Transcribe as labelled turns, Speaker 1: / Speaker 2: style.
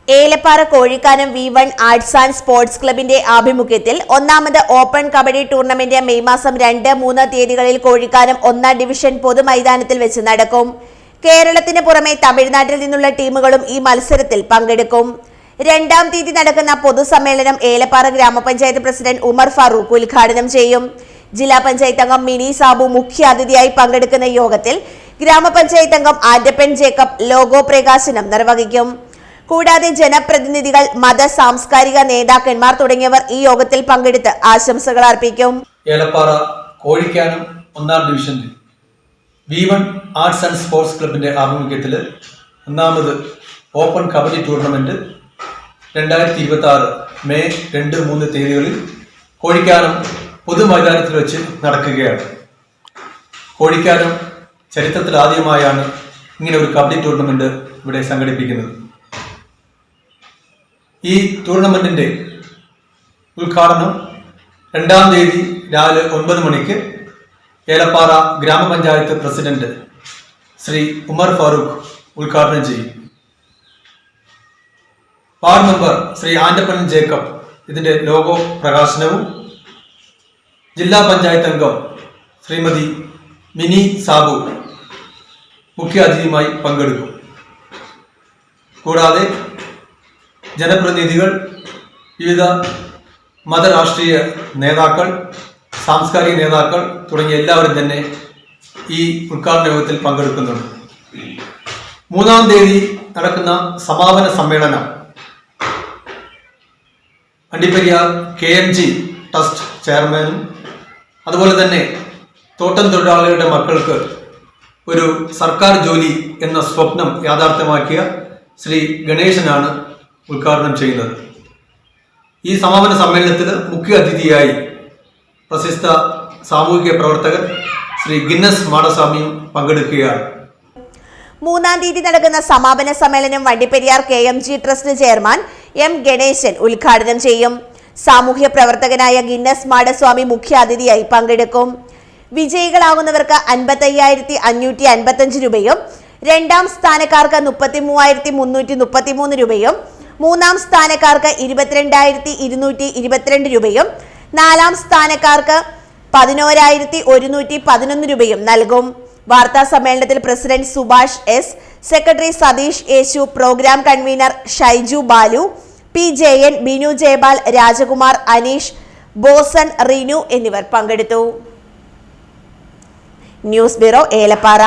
Speaker 1: Elappara Kozhikkanam V1 arts and sports ക്ലബിന്റെ ആഭിമുഖ്യത്തിൽ ഒന്നാമത് ഓപ്പൺ കബഡി ടൂർണമെന്റ് മെയ് മാസം 2-3 തീയതികളിൽ കോഴിക്കാനം 1ാം ഡിവിഷൻ പൊതുമൈതാനത്തിൽ വെച്ച് നടക്കും. കേരളത്തിന് പുറമെ തമിഴ്നാട്ടിൽ നിന്നുള്ള ടീമുകളും ഈ മത്സരത്തിൽ പങ്കെടുക്കും. 2ാം തീയതി നടക്കുന്ന പൊതുസമ്മേളനം ഏലപ്പാറ ഗ്രാമപഞ്ചായത്ത് പ്രസിഡന്റ് ഉമർ ഫാറൂഖ് ഉദ്ഘാടനം ചെയ്യും. ജില്ലാ പഞ്ചായത്ത് അംഗം മിനി സാബു മുഖ്യാതിഥിയായി പങ്കെടുക്കുന്ന യോഗത്തിൽ ഗ്രാമപഞ്ചായത്ത് അംഗം ആന്റപ്പൻ ജേക്കബ് ലോഗോ പ്രകാശനം നിർവഹിക്കും. കൂടാതെ ജനപ്രതിനിധികൾ, മത സാംസ്കാരിക നേതാക്കന്മാർ തുടങ്ങിയവർ ഈ യോഗത്തിൽ പങ്കെടുത്ത് ആശംസകൾ അർപ്പിക്കും.
Speaker 2: ഏലപ്പാറ കോഴിക്കാനം 1ാം ഡിവിഷനിൽ V1 ആർട്സ് ആൻഡ് സ്പോർട്സ് ക്ലബിന്റെ ആഭിമുഖ്യത്തിൽ ഒന്നാമത് ഓപ്പൺ കബഡി ടൂർണമെന്റ് 2026 മെയ് 2-3 തീയതികളിൽ കോഴിക്കാനം പൊതുമൈതാനത്തിൽ വെച്ച് നടക്കുകയാണ്. കോഴിക്കാനം ചരിത്രത്തിൽ ആദ്യമായാണ് ഇങ്ങനെ ഒരു കബഡി ടൂർണമെന്റ് ഇവിടെ സംഘടിപ്പിക്കുന്നത്. ഈ ടൂർണമെന്റിന്റെ ഉദ്ഘാടനം 2ാം തീയതി രാവിലെ 9 മണിക്ക് ഏലപ്പാറ ഗ്രാമപഞ്ചായത്ത് പ്രസിഡന്റ് ശ്രീ ഉമർ ഫാറൂഖ് ഉദ്ഘാടനം ചെയ്യും. Ward member Shri Antappan Jacob ഇതിന്റെ ലോഗോ പ്രകാശനവും, ജില്ലാ പഞ്ചായത്ത് അംഗം ശ്രീമതി മിനി സാബു മുഖ്യാതിഥിയുമായി പങ്കെടുക്കും. കൂടാതെ ജനപ്രതിനിധികൾ, വിവിധ മതരാഷ്ട്രീയ നേതാക്കൾ, സാംസ്കാരിക നേതാക്കൾ തുടങ്ങിയ എല്ലാവരും തന്നെ ഈ ഉദ്ഘാടന യോഗത്തിൽ പങ്കെടുക്കുന്നുണ്ട്. 3ാം തീയതി നടക്കുന്ന സമാപന സമ്മേളനം വണ്ടിപ്പെരിയാർ KMG ട്രസ്റ്റ് ചെയർമാനും അതുപോലെ തന്നെ തോട്ടം തൊഴിലാളികളുടെ മക്കൾക്ക് ഒരു സർക്കാർ ജോലി എന്ന സ്വപ്നം യാഥാർത്ഥ്യമാക്കിയ ശ്രീ ഗണേശനാണ് ഉദ്ഘാടനം ചെയ്യുന്നത്. ഈ സമാപന സമ്മേളനത്തിൽ മുഖ്യ അതിഥിയായി പ്രശസ്ത സാമൂഹിക പ്രവർത്തകൻ ശ്രീ ഗിന്നസ് മാടസ്വാമിയും പങ്കെടുക്കുകയാണ്.
Speaker 1: 3ാം തീയതി നടക്കുന്ന സമാപന സമ്മേളനം Vandiperiyar KMG trust chairman M Ganesan ഉദ്ഘാടനം ചെയ്യും. സാമൂഹ്യ പ്രവർത്തകനായ ഗിന്നസ് മാടസ്വാമി മുഖ്യാതിഥിയായി പങ്കെടുക്കും. വിജയികളാകുന്നവർക്ക് 55,555 രൂപയും, 2ാം സ്ഥാനക്കാർക്ക് 33,333 രൂപയും, 3ാം സ്ഥാനക്കാർക്ക് 22,222 രൂപയും, 4ാം സ്ഥാനക്കാർക്ക് 11,111 രൂപയും നൽകും. വാർത്താ സമ്മേളനത്തിൽ president Subhash S, secretary Satheesh Yesu, programme convener Shaiju Balu, PJN, Binu Jayapal, Rajkumar, Aneesh, Boson, Rinu എന്നിവർ പങ്കെടുത്തു. News bureau, Elappara.